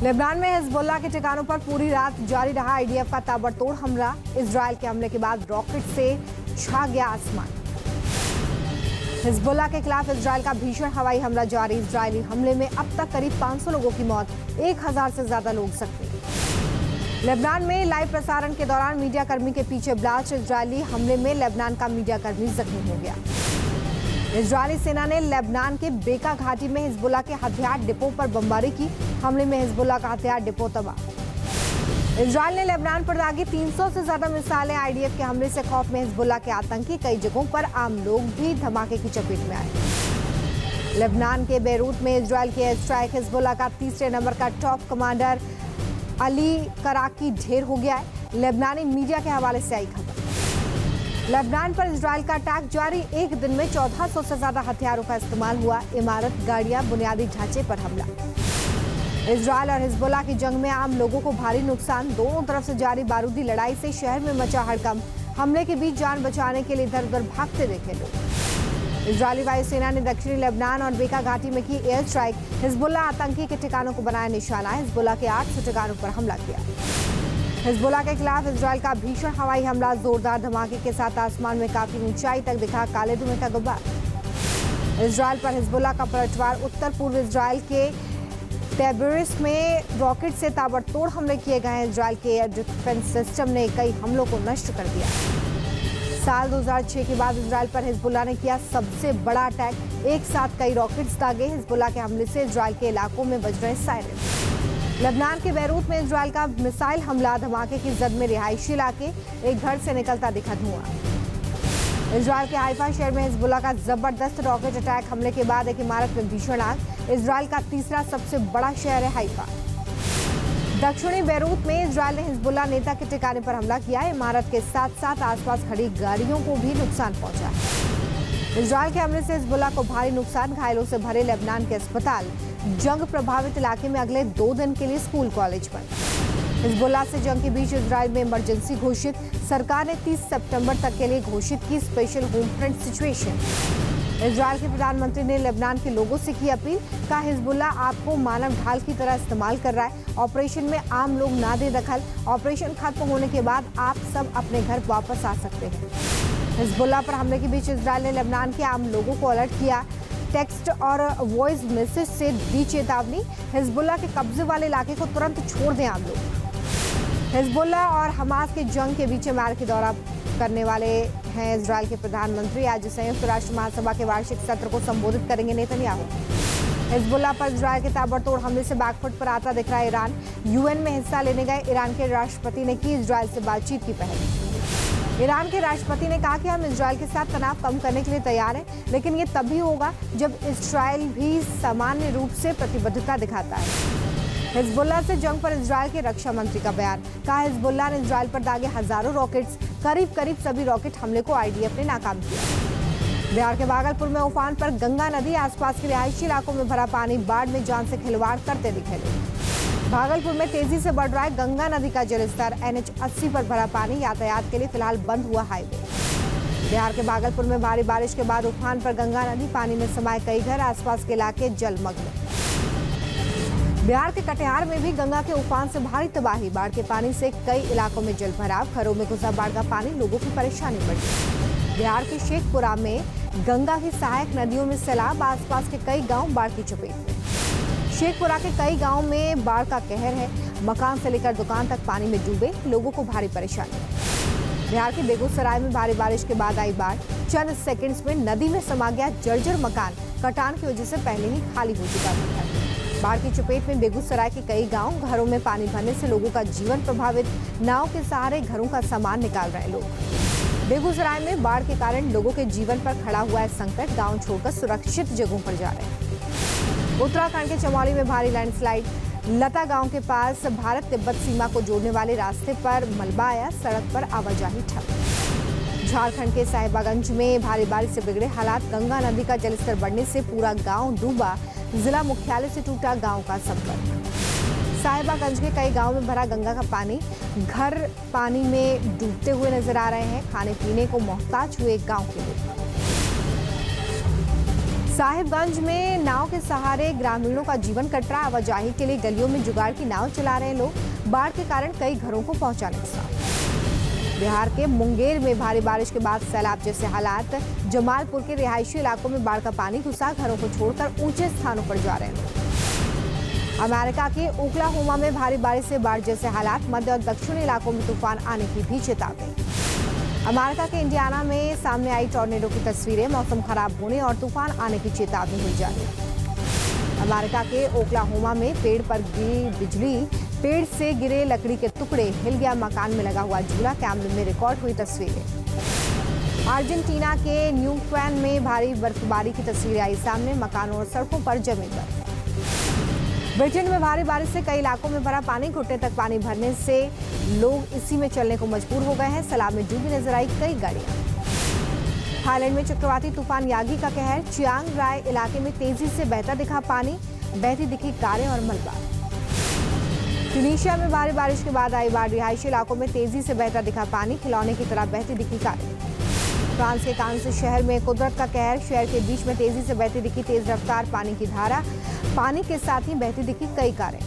Lebanon में Hezbollah के ठिकानों पर पूरी रात जारी रहा आईडीएफ का ताबड़तोड़ हमला। इजरायल के हमले के बाद रॉकेट से छा गया आसमान। हिजबुल्लाह के खिलाफ इजरायल का भीषण हवाई हमला जारी। इजरायली हमले में अब तक करीब 500 लोगों की मौत, 1000 से ज्यादा लोग जख्मी। लेबनान में लाइव प्रसारण के दौरान मीडिया कर्मी के पीछे ब्लास्ट। इजरायली हमले में लेबनान का मीडिया कर्मी जख्मी हो गया। इजरायली सेना ने लेबनान के बेका घाटी में हिजबुल्लाह के हथियार डिपो पर बमबारी की। हमले में हिजबुल्लाह का हथियार डिपो तबाह। इजरायल ने लेबनान पर दागी 300 से ज्यादा मिसाइलें। आईडीएफ के हमले से खौफ में हिजबुल्लाह के आतंकी, कई जगहों पर आम लोग भी धमाके की चपेट में आए। लेबनान के बेरूत में इजरायल की एयर स्ट्राइक। हिजबुल्लाह का तीसरे नंबर का टॉप कमांडर अली कराकी ढेर हो गया है। लेबनानी मीडिया के हवाले से आई खबर। लेबनान पर इजरायल का अटैक जारी। एक दिन में 1400 से ज्यादा हथियारों का इस्तेमाल हुआ। इमारत, गाड़ियां, बुनियादी ढांचे पर हमला। इजरायल और हिजबुल्लाह की जंग में आम लोगों को भारी नुकसान। दोनों तरफ से जारी बारूदी लड़ाई से शहर में मचा हड़कंप। हमले के बीच जान बचाने के लिए इधर उधर भागते देखे लोग। इजरायली वायुसेना ने दक्षिणी लेबनान और बेका घाटी में की एयर स्ट्राइक। हिजबुल्लाह आतंकी के ठिकानों को बनाया निशाना। हिजबुल्लाह के 800 ठिकानों पर हमला किया। हिजबुल्लाह के खिलाफ इजरायल का भीषण हवाई हमला। जोरदार धमाके के साथ आसमान में काफी ऊंचाई तक दिखा काले धुएं का गुब्बार। इजरायल पर हिजबुल्लाह का पलटवार। उत्तर पूर्व इजरायल के तैबरिस में रॉकेट से ताबड़तोड़ हमले किए गए हैं। इजरायल के एयर डिफेंस सिस्टम ने कई हमलों को नष्ट कर दिया। साल 2006 के बाद इजरायल पर हिजबुल्लाह ने किया सबसे बड़ा अटैक। एक साथ कई रॉकेट्स दागे। हिजबुल्लाह के हमले से इजरायल के इलाकों में बज रहे सायरन। लेबनान के बेरूत में इजरायल का मिसाइल हमला। धमाके की जद में रिहायशी इलाके, एक घर से निकलता दिखा धुआं। इजरायल के हाइफा शहर में हिजबुल्लाह का जबरदस्त रॉकेट अटैक। हमले के बाद एक इमारत में भीषण आग। इजरायल का तीसरा सबसे बड़ा शहर है हाइफा। दक्षिणी बेरूत में इजरायल ने हिजबुल्लाह नेता के ठिकाने पर हमला किया। इमारत के साथ साथ आसपास खड़ी गाड़ियों को भी नुकसान पहुंचा। इजरायल के हमले से हिजबुल्लाह को भारी नुकसान। घायलों से भरे लेबनान के अस्पताल। जंग प्रभावित इलाके में अगले 2 दिन के लिए स्कूल कॉलेज बंद। हिजबुल्लाह से जंग के बीच इजरायल में इमरजेंसी घोषित। सरकार ने 30 सितंबर तक के लिए घोषित की special home front situation. Israel के प्रधानमंत्री ने लेबनान के लोगों से की अपील। कहा हिजबुल्लाह आपको मानव ढाल की तरह इस्तेमाल कर रहा है। ऑपरेशन में आम लोग ना दे दखल। ऑपरेशन खत्म होने के बाद आप सब अपने घर वापस आ सकते हैं। हिजबुल्लाह पर हमले के बीच इजरायल ने लेबनान के आम लोगों को अलर्ट किया। टेक्स्ट और वॉइस मैसेज से दी चेतावनी। हिजबुल्लाह के कब्जे वाले इलाके को तुरंत छोड़ दें आम लोग। हिजबुल्लाह और हमास के जंग के बीच अमेरिका दौरा करने वाले हैं इजरायल के प्रधानमंत्री। आज संयुक्त राष्ट्र महासभा के वार्षिक सत्र को संबोधित करेंगे नेतन्याहू। हिजबुल्लाह पर इजरायल के ताबड़तोड़ हमले से बैकफुट पर आता दिख रहा है ईरान। यूएन में हिस्सा लेने गए ईरान के राष्ट्रपति ने की इजरायल से बातचीत की पहल। ईरान के राष्ट्रपति ने कहा कि हम इजरायल के साथ तनाव कम करने के लिए तैयार हैं, लेकिन ये तभी होगा जब इजरायल भी सामान्य रूप से प्रतिबद्धता दिखाता है। हिजबुल्लाह से जंग पर इजरायल के रक्षा मंत्री का बयान। कहा हिजबुल्लाह ने इजरायल पर दागे हजारों रॉकेट्स। करीब सभी रॉकेट हमले को आईडीएफ ने नाकाम किया। बिहार के भागलपुर में उफान पर गंगा नदी। आसपास के रिहायशी इलाकों में भरा पानी। बाढ़ में जान से खिलवाड़ करते दिखे लोग। भागलपुर में तेजी से बढ़ रहा है गंगा नदी का जलस्तर। NH 80 पर भरा पानी। यातायात के लिए फिलहाल बंद हुआ हाईवे। बिहार के भागलपुर में भारी बारिश के बाद उफान पर गंगा नदी। पानी में समाये कई घर। आसपास के इलाके जलमग्न। बिहार के कटिहार में भी गंगा के उफान से भारी तबाही। बाढ़ के पानी से कई इलाकों में जल भराव। घरों में घुसा बाढ़ का पानी। लोगों की परेशानी बढ़ी। बिहार के शेखपुरा में गंगा की सहायक नदियों में सैलाब। आसपास के कई गांव बाढ़ की चपेट में। शेखपुरा के कई गांवों में बाढ़ का कहर है। मकान से लेकर दुकान तक पानी में डूबे। लोगों को भारी परेशानी। बिहार के बेगूसराय में भारी बारिश के बाद आई बाढ़। चंद सेकंड्स में नदी में समा गया जर्जर मकान। कटान की वजह से पहले ही खाली हो चुका था। बाढ़ की चपेट में बेगूसराय के कई गांव। घरों में पानी भरने से लोगों का जीवन प्रभावित। नाव के सहारे घरों का सामान निकाल रहे लोग। बेगूसराय में बाढ़ के कारण लोगों के जीवन पर खड़ा हुआ है संकट। गांव छोड़कर सुरक्षित जगहों पर जा रहे हैं। उत्तराखंड के चमोली में भारी लैंडस्लाइड। लता गांव के पास भारत तिब्बत सीमा को जोड़ने वाले रास्ते पर मलबा आया। सड़क पर आवाजाही ठप। झारखंड के साहिबगंज में भारी बारिश से बिगड़े हालात। गंगा नदी का जलस्तर बढ़ने से पूरा गांव डूबा। जिला मुख्यालय से टूटा गांव का संपर्क। साहिबगंज के कई गांव में भरा गंगा का पानी। घर पानी में डूबते हुए नजर आ रहे हैं। खाने पीने को मोहताज हुए गांव के लोग। साहिबगंज में नाव के सहारे ग्रामीणों का जीवन कट रहा। आवाजाही के लिए गलियों में जुगाड़ की नाव चला रहे हैं लोग। बाढ़ के कारण कई घरों को पहुंचा नुकसान। बिहार के मुंगेर में भारी बारिश के बाद सैलाब जैसे हालात। जमालपुर के रिहायशी इलाकों में बाढ़ का पानी घुसा। घरों को छोड़कर ऊंचे स्थानों पर जा रहे हैं लोग। अमेरिका के ओक्लाहोमा में भारी बारिश से बाढ़ जैसे हालात। मध्य और दक्षिणी इलाकों में तूफान आने की भी चेतावनी। अमेरिका के इंडियाना में सामने आई टॉर्नेडो की तस्वीरें। मौसम खराब होने और तूफान आने की चेतावनी हुई जारी। अमेरिका के ओक्लाहोमा में पेड़ पर गिरी बिजली। पेड़ से गिरे लकड़ी के टुकड़े, हिल गया मकान में लगा हुआ झूला। कैमरे में रिकॉर्ड हुई तस्वीरें। अर्जेंटीना के न्यूक्वेन में भारी बर्फबारी की तस्वीरें आई सामने। मकानों और सड़कों पर जमी बर्फ। ब्रिटेन में भारी बारिश से कई इलाकों में भरा पानी। घुटने तक पानी भरने से लोग इसी में चलने को मजबूर हो गए हैं। सैलाब में डूबी नजर आई कई गाड़ियां। थाईलैंड में चक्रवाती तूफान यागी का कहर। चियांग राय इलाके में तेजी से बहता दिखा पानी। बहती दिखी कारें और मलबा। ट्यूनीशिया में भारी बारिश के बाद आई बाढ़। रिहायशी इलाकों में तेजी से बहता दिखा पानी। खिलौने की तरह बहती दिखी कारें। फ्रांस के कांस शहर में कुदरत का कहर। शहर के बीच में तेजी से बहती दिखी तेज रफ्तार पानी की धारा। पानी के साथ ही बहती दिखी कई कारें।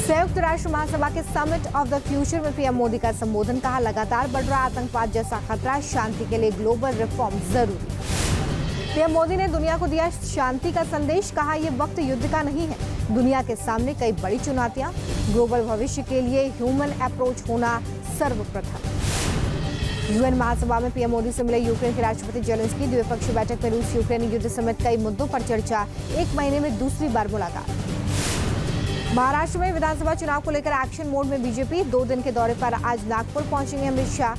संयुक्त राष्ट्र महासभा के समिट ऑफ द फ्यूचर में पीएम मोदी का संबोधन। कहा, लगातार बढ़ रहा आतंकवाद जैसा खतरा। शांति के लिए ग्लोबल रिफॉर्म जरूरी। पीएम मोदी ने दुनिया को दिया शांति का संदेश। कहा, यह वक्त युद्ध का नहीं है। दुनिया के सामने कई बड़ी चुनौतियां। ग्लोबल भविष्य के लिए ह्यूमन अप्रोच होना सर्वप्रथम। यूएन महासभा में पीएम मोदी से मिले यूक्रेन के राष्ट्रपति जेलेंस्की। द्विपक्षीय बैठक में रूस यूक्रेन युद्ध समेत कई मुद्दों पर चर्चा। एक महीने में दूसरी बार मुलाकात। महाराष्ट्र में विधानसभा चुनाव को लेकर एक्शन मोड में बीजेपी। 2 दिन के दौरे पर आज नागपुर पहुंचेंगे अमित शाह।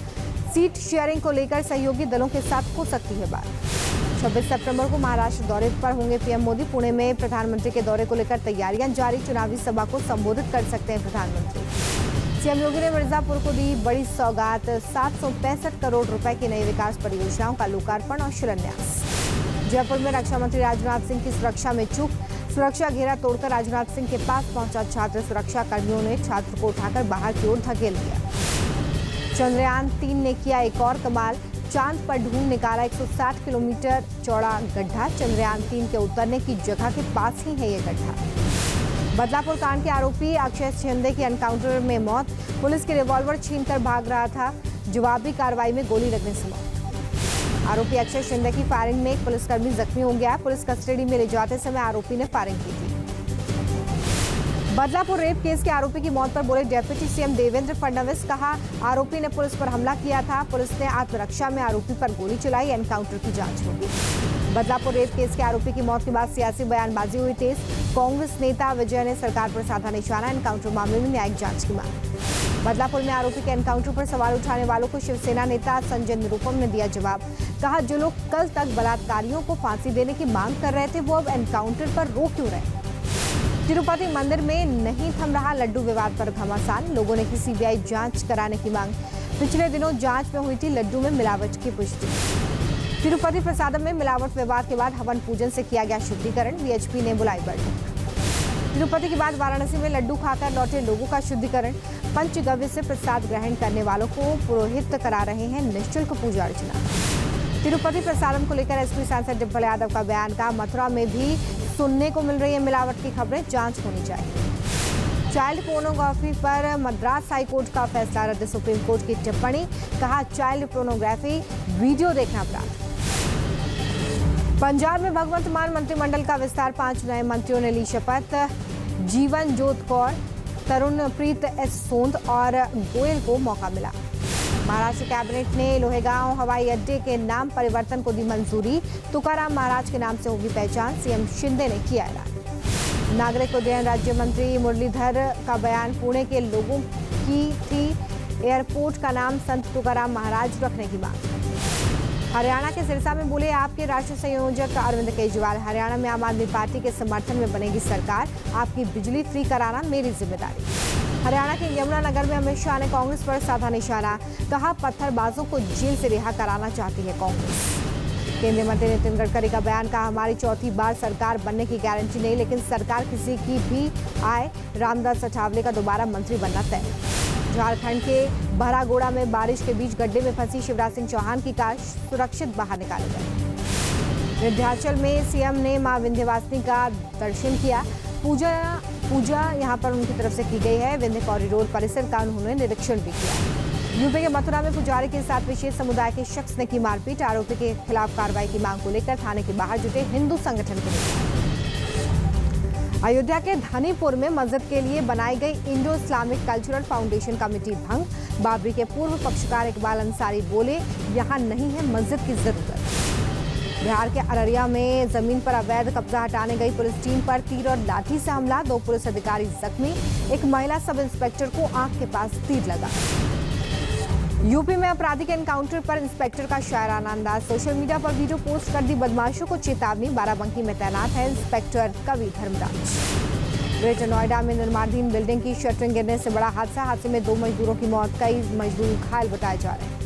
सीट शेयरिंग को लेकर सहयोगी दलों के साथ हो सकती है बात। 26 सितंबर को महाराष्ट्र दौरे पर होंगे पीएम मोदी। पुणे में प्रधानमंत्री के दौरे को लेकर तैयारियां जारी। चुनावी सभा को संबोधित कर सकते हैं प्रधानमंत्री। सीएम योगी ने मिर्जापुर को दी बड़ी सौगात। 765 करोड़ रुपए की नई विकास परियोजनाओं का लोकार्पण और शिलान्यास। जयपुर में रक्षा मंत्री राजनाथ सिंह की सुरक्षा में चूक। सुरक्षा घेरा तोड़कर राजनाथ सिंह के पास पहुंचा छात्र। सुरक्षा कर्मियों ने छात्र को उठाकर बाहर की ओर धकेल दिया। चंद्रयान 3 ने किया एक और कमाल। चांद पर ढूंढ निकाला 160 किलोमीटर चौड़ा गड्ढा। चंद्रयान 3 के उतरने की जगह के पास ही है ये गड्ढा। बदलापुर कांड के आरोपी अक्षय शिंदे की एनकाउंटर में मौत। पुलिस के रिवॉल्वर छीनकर भाग रहा था। जवाबी कार्रवाई में गोली लगने से मौत। आरोपी अक्षय शिंदे की फायरिंग में एक पुलिसकर्मी जख्मी हो गया। पुलिस कस्टडी में ले जाते समय आरोपी ने फायरिंग की थी। बदलापुर रेप केस के आरोपी की मौत पर बोले डिप्टी सीएम देवेंद्र फडणवीस। कहा, आरोपी ने पुलिस पर हमला किया था। पुलिस ने आत्मरक्षा में आरोपी पर गोली चलाई। एनकाउंटर की जांच होगी। बदलापुर रेप केस के आरोपी की मौत के बाद सियासी बयानबाजी हुई तेज। कांग्रेस नेता विजय ने सरकार पर साधा निशाना। एनकाउंटर मामले में न्यायिक जांच की मांग। बदलापुर में आरोपी के एनकाउंटर पर सवाल उठाने वालों को शिवसेना नेता संजय निरुपम ने दिया जवाब। कहा, जो लोग कल तक बलात्कारियों को फांसी देने की मांग कर रहे थे वो अब एनकाउंटर पर रो क्यों रहे। तिरुपति मंदिर में नहीं थम रहा लड्डू विवाद पर घमासान। लोगों ने की सीबीआई जांच कराने की मांग। पिछले दिनों जांच में हुई थी लड्डू में मिलावट की पुष्टि। तिरुपति प्रसादम में मिलावट विवाद के बाद हवन पूजन से किया गया शुद्धिकरण। वीएचपी ने बुलाई बैठक। तिरुपति के बाद वाराणसी में लड्डू खाकर लौटे लोगों का शुद्धिकरण। पंचगव्य से प्रसाद ग्रहण करने वालों को पुरोहित करा रहे हैं निःशुल्क पूजा अर्चना। तिरुपति प्रसादम को लेकर एसपी सांसद डिम्पल यादव का बयान। का मथुरा में भी सुनने को मिल रही है मिलावट की खबरें। जांच होनी चाहिए। चाइल्ड पोर्नोग्राफी पर मद्रास हाईकोर्ट का फैसला रद्द। सुप्रीम कोर्ट की टिप्पणी। कहा, चाइल्ड पोर्नोग्राफी वीडियो देखना अपराध। पंजाब में भगवंत मान मंत्रिमंडल का विस्तार। 5 नए मंत्रियों ने ली शपथ। जीवन जोत कौर, तरुणप्रीत एस सोंद और गोयल को मौका मिला। महाराष्ट्र कैबिनेट ने लोहेगांव हवाई अड्डे के नाम परिवर्तन को दी मंजूरी। तुकाराम महाराज के नाम से होगी पहचान। सीएम शिंदे ने किया ऐलान। नागरिक उड्डयन राज्य मंत्री मुरलीधर का बयान। पुणे के लोगों की थी एयरपोर्ट का नाम संत तुकाराम महाराज रखने की मांग। हरियाणा के सिरसा में बोले आपके राष्ट्रीय संयोजक अरविंद केजरीवाल। हरियाणा में आम आदमी पार्टी के समर्थन में बनेगी सरकार। आपकी बिजली फ्री कराना मेरी जिम्मेदारी। हरियाणा के यमुनानगर में अमित शाह ने कांग्रेस पर साधा निशाना। कहा, पत्थरबाजों को जेल से रिहा कराना चाहती है कांग्रेस। केंद्रीय मंत्री नितिन गडकरी का बयान। कहा, हमारी चौथी बार सरकार बनने की गारंटी नहीं, लेकिन सरकार किसी की भी आए। रामदास अठावले का दोबारा मंत्री बनना तय। झारखंड के बहरागोड़ा में बारिश के बीच गड्ढे में फंसी शिवराज सिंह चौहान की कार सुरक्षित बाहर निकाले गए। विंध्याचल में सीएम ने मां विंध्यवासिनी का दर्शन किया। पूजा यहां पर उनकी तरफ से की गई है। विंध्य कॉरिडोर परिसर का उन्होंने निरीक्षण भी किया। यूपी के मथुरा में पुजारी के साथ विशेष समुदाय के शख्स ने की मारपीट। आरोपी के खिलाफ कार्रवाई की मांग को लेकर थाने के बाहर जुटे हिंदू संगठन के लोग। अयोध्या के धनीपुर में मस्जिद के लिए बनाई गई Indo Islamic cultural foundation committee भंग। बाबरी के पूर्व पक्षकार इकबाल अंसारी बोले, यहां नहीं है मस्जिद की जरूरत। बिहार के अररिया में जमीन पर अवैध कब्जा हटाने गई पुलिस टीम पर तीर और लाठी से हमला। 2 पुलिस अधिकारी जख्मी। एक महिला सब इंस्पेक्टर को आंख के पास तीर लगा। यूपी में अपराधी के एनकाउंटर पर इंस्पेक्टर का शायराना अंदाज। सोशल मीडिया पर वीडियो पोस्ट कर दी बदमाशों को चेतावनी। बाराबंकी में तैनात है इंस्पेक्टर कवि धर्मराज। ग्रेटर नोएडा में निर्माणाधीन बिल्डिंग की शटरिंग गिरने से बड़ा हादसा। हादसे में 2 मजदूरों की मौत, कई मजदूर घायल बताए जा रहे हैं।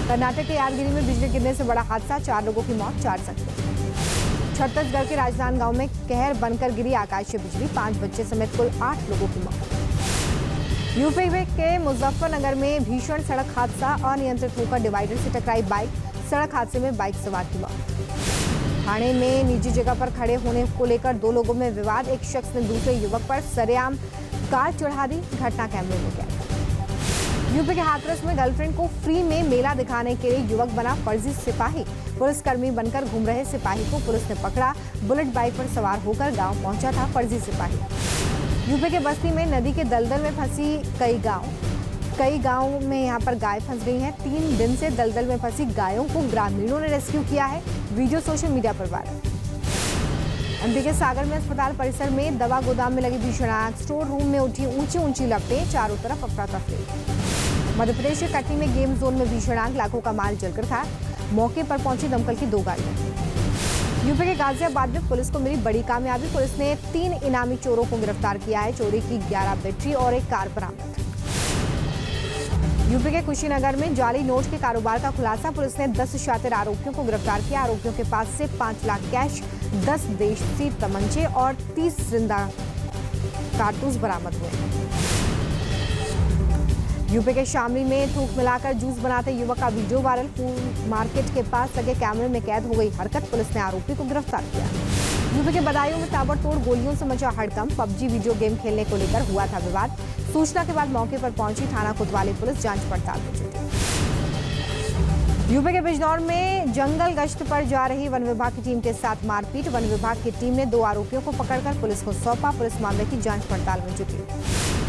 कर्नाटक के यादगिरी में बिजली गिरने से बड़ा हादसा, 4 लोगों की मौत, 4 जख्मी। छत्तीसगढ़ के राजनांदगांव में कहर बनकर गिरी आकाशीय बिजली, 5 बच्चे समेत कुल 8 लोगों की मौत। यूपी के मुजफ्फरनगर में भीषण सड़क हादसा, अनियंत्रित होकर डिवाइडर से टकराई बाइक। सड़क हादसे में बाइक सवार की मौत। थाने में निजी जगह पर खड़े होने को लेकर 2 लोगों में विवाद। एक शख्स ने दूसरे युवक पर सरेआम कार चढ़ा दी। घटना कैमरे में कैद। यूपी के हाथरस में गर्लफ्रेंड को फ्री में मेला दिखाने के लिए युवक बना फर्जी सिपाही। पुलिसकर्मी बनकर घूम रहे सिपाही को पुलिस ने पकड़ा। बुलेट बाइक पर सवार होकर गांव पहुंचा था फर्जी सिपाही। यूपी के बस्ती में नदी के दलदल में फंसी कई गांव में यहां पर गाय फंस गई हैं। 3 दिन से दलदल में फंसी गायों को ग्रामीणों ने रेस्क्यू किया है। वीडियो सोशल मीडिया पर वायरल। एमपी के सागर में अस्पताल परिसर में दवा गोदाम में लगी भीषण आग। स्टोर रूम में उठी ऊंची लपटें, चारों तरफ अफरा तफरी। मध्य प्रदेश के कटनी में गेम जोन में भीषण आग, लाखों का माल जलकर था। मौके पर पहुंची दमकल की 2 गाड़ियां। यूपी के गाजियाबाद में पुलिस को मिली बड़ी कामयाबी। पुलिस ने 3 इनामी चोरों को गिरफ्तार किया है। चोरी की 11 बैटरी और एक कार बरामद। यूपी के कुशीनगर में जाली नोट के कारोबार का खुलासा। पुलिस ने 10 शातिर आरोपियों को गिरफ्तार किया। आरोपियों के पास से 5 लाख कैश, 10 देशी तमंचे और 30 जिंदा कारतूस बरामद हुए। यूपी के शामली में थूक मिलाकर जूस बनाते युवक का वीडियो वायरल। फूल मार्केट के पास लगे कैमरे में कैद हो गई हरकत। पुलिस ने आरोपी को गिरफ्तार किया। यूपी के बदायूं में ताबड़तोड़ गोलियों से मचा हड़कंप। पबजी वीडियो गेम खेलने को लेकर हुआ था विवाद। सूचना के बाद मौके पर पहुंची थाना कोतवाली पुलिस जांच पड़ताल में जुटी। यूपी के बिजनौर में जंगल गश्त पर जा रही वन विभाग की टीम के साथ मारपीट। वन विभाग की टीम ने 2 आरोपियों को पकड़कर पुलिस को सौंपा। पुलिस मामले की जांच पड़ताल में जुटी।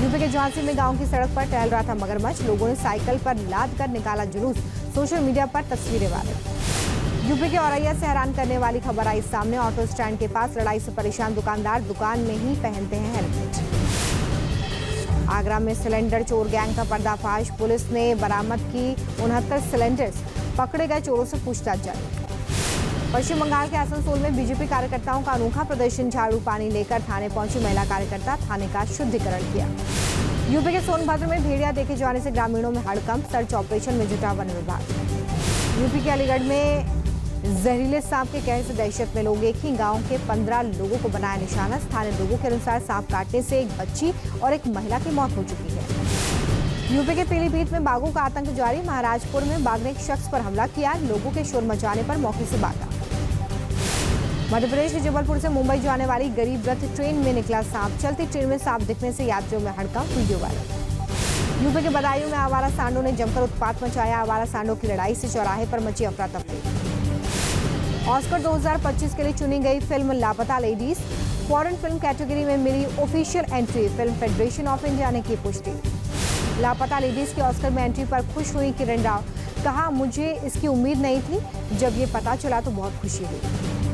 यूपी के झांसी में गांव की सड़क पर टहल रहा था मगरमच्छ। लोगों ने साइकिल पर लाद कर निकाला जुलूस। सोशल मीडिया पर तस्वीरें वायरल। यूपी के औरैया से हैरान करने वाली खबर आई सामने। ऑटो स्टैंड के पास लड़ाई से परेशान दुकानदार दुकान में ही पहनते हैं हेलमेट। आगरा में सिलेंडर चोर गैंग का पर्दाफाश। पुलिस ने बरामद की 69 सिलेंडर्स। पकड़े गए चोरों से पूछताछ जारी। पश्चिम बंगाल के आसनसोल में बीजेपी कार्यकर्ताओं का अनोखा प्रदर्शन। झाड़ू पानी लेकर थाने पहुंची महिला कार्यकर्ता, थाने का शुद्धिकरण किया। यूपी के सोनभद्र में भेड़िया देखे जाने से ग्रामीणों में हड़कंप। सर्च ऑपरेशन में जुटा वन विभाग। यूपी के अलीगढ़ में जहरीले सांप के कहर से दहशत में लोग। एक ही गांव के 15 लोगों को बनाया निशाना। स्थानीय लोगों के अनुसार सांप काटने से एक बच्ची और एक महिला की मौत हो चुकी है। यूपी के पीलीभीत में बाघों का आतंक जारी। महाराजपुर में बाघ ने एक शख्स पर हमला किया। लोगों के शोर मचाने पर मौके से भागा। मध्य प्रदेश के जबलपुर से मुंबई जाने वाली गरीब रथ ट्रेन में निकला सांप। चलती ट्रेन में सांप दिखने से यात्रियों में हड़कंप। Video viral. यूपी के बदायूं में आवारा सांडों ने जमकर उत्पात मचाया। आवारा सांडों की लड़ाई से चौराहे पर मची अफरा तफरी। ऑस्कर 2025 के लिए चुनी गई फिल्म लापता लेडीज। फॉरेन फिल्म कैटेगरी में मिली official entry. Film federation of India ने की पुष्टि। लापता लेडीज की ऑस्कर में एंट्री पर खुश हुई किरण राव। कहा, मुझे इसकी उम्मीद नहीं थी। जब ये पता चला तो बहुत खुशी हुई।